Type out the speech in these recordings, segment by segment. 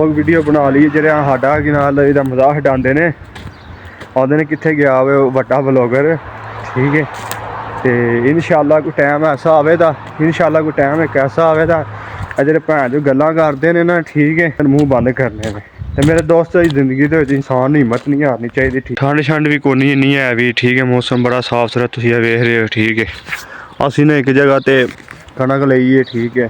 Video बना ली जेह्ड़े साडा कि नाल एह्दा मजाक हटांदे ने आखदे ने कित्थे गया वे बड्डा ब्लॉगर ठीक है। तो इंशाअल्लाह कोई टाइम ऐसा आवेगा, इंशाअल्लाह कोई टाइम एक ऐसा आवेगा जेह्ड़े भैन जो गल्लां करदे ने ना ठीक है मूँह बंद करने ने। तो मेरे दोस्त जिंदगी दे विच इंसान नूं हिम्मत नहीं हारनी चाहिदी। ठंड शंड भी कोई इन्नी है भी ठीक है, मौसम बड़ा साफ सुथरा तुसीं वेख रहे हो ठीक है। असीं ने एक जगह ते कणक लई है ठीक है,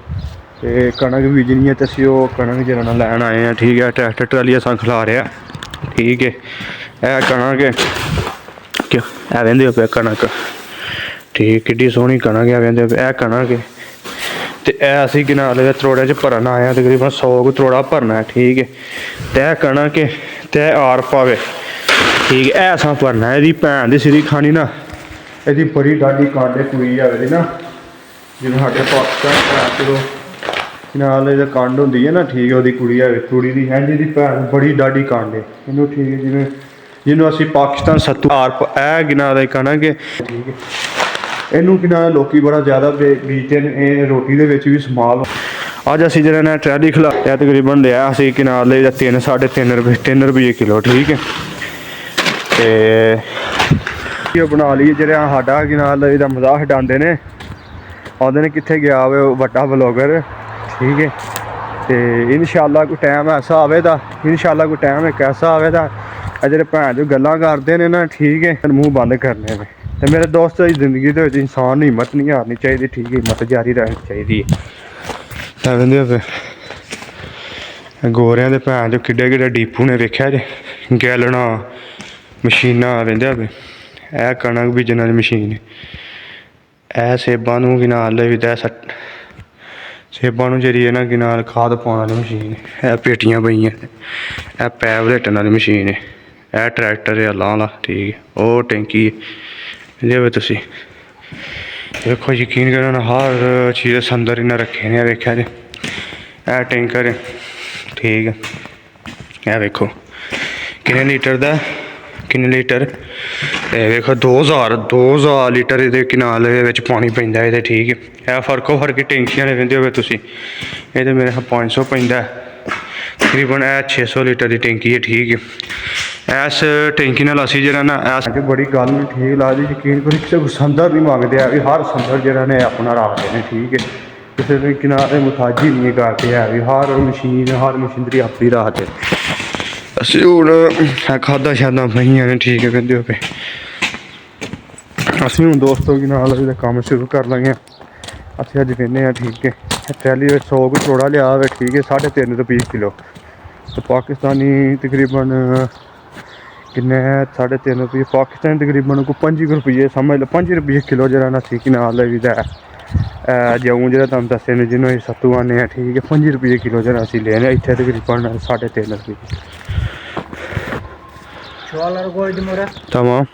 तो कणक बीजनी है तो असीं ओह कणक जरा लैन आए हैं ठीक है। ट्रैक्टर ट्राली असां खिला रहा ठीक है। यह कणक क्यों है वेंदे हो पे कणक ठीक किड्डी सोहनी कणक है वेंदे पे यह कणक है। तो यह असीं कि नाल त्रोड़े च भरन आए हैं, तकरीबन 100 को त्रोड़ा भरना है ठीक है। तो यह कणक है तो यह आर पावे ठीक है। यह असां भरना है, यदी भैन दी सिरी खानी ना यदी बड़ी डाडी कांडे कुड़ी आवे ना जिवें साडे पाकिस्तान चलो नाल कंड होंदी है ना ठीक है, वो कुड़ी है कुड़ी की इंज दी भैन बड़ी डाडी कंड है इनू ठीक है। जिवें जिन्हों असीं पाकिस्तान सत्तू आर ऐ गिना दे कणक है ठीक है। इनू कि नाल लोकी बड़ा ज़्यादा बीजते हैं, रोटी दे विच भी इस्तेमाल। अज असीं जिहड़ा ना ट्रैली खिला तकरीबन लिया असीं कि नाल 3 रुपये किलो ठीक है। तो बना ली जेह्ड़े साडा कि नाल एह्दा मजाक हटांदे ने आखदे ने कित्थे गया वे बड्डा ब्लॉगर ठीक है। तो इंशाअल्लाह कोई टाइम ऐसा आवेगा, इंशाअल्लाह कोई टाइम एक ऐसा आवेगा जेह्ड़े भैन जो गल्लां करदे ने ना ठीक है मूँह बंद करने ने। तो मेरे दोस्त जिंदगी दे विच इंसान नूं हिम्मत नहीं हारनी चाहिदी ठीक है, हिम्मत जारी रखनी चाहिदी है। गोरियां दे भैन जो किड्डे किड्डे डीपू ने वेख्या जे गैलना मशीनां वेंदे पे यह कणक बीजने वाली मशीन है। सेबां नूं कि नाल सेबां नूं जेह्ड़ी है ना कि नाल खाद पाउण वाली मशीन है। पेटियां पईयां यह पैप लट्टण वाली मशीन है। यह ट्रैक्टर है अल्लाह वाला ठीक है। ओह टैंकी है तुसीं देखो, यकीन करो हर चीज़ संदर इन्हें रखे ने वेख्या जे यह टैंकर है ठीक है। यह वेखो किन्ने लीटर दा किन्ने लीटर वेखो 2000 लीटर ये किनाल पानी पैंदा है ठीक है। यह फर्को फर्क टैंकियां ने वेंदे हो तुसीं ये तो मेरे 500 पैंदा तकरीबन। यह 600 लीटर की टैंकी है ठीक है। इस टैंकी नाल असीं जिहड़ा ना बड़ी गल नहीं ठीक लगदी, यकीन करो किसी को संदर नहीं मंगदे है भी हर संदर जिहड़ा ने अपना रखदे ने ठीक है। किसी ने किनारे मुताजी नहीं करते है भी हर मशीनरी अपनी रखदे। असीं हुण खादा शादा पईयां ने ठीक है वेंदे हो पे असीं हुण दोस्तों कि नाल कम्म शुरू कर लगे। असीं अज वेन्ने ठीक है। ट्रैली 100 को त्रोड़ा लिया हुआ ठीक है 3.5 रुपये किलो। तो पाकिस्तानी तकरीबन किन्ने 3.5 रुपये पाकिस्तानी तकरीबन को 5 रुपये समझ लो 5 रुपये किलो जरा असीं कि नाल जऊँ जो तुम दस्से ने जिन्होंने सत्तू आने ठीक है 5 रुपये किलो जरा असीं लेने इत्थे तकरीबन 3.5 रुपये। तमाम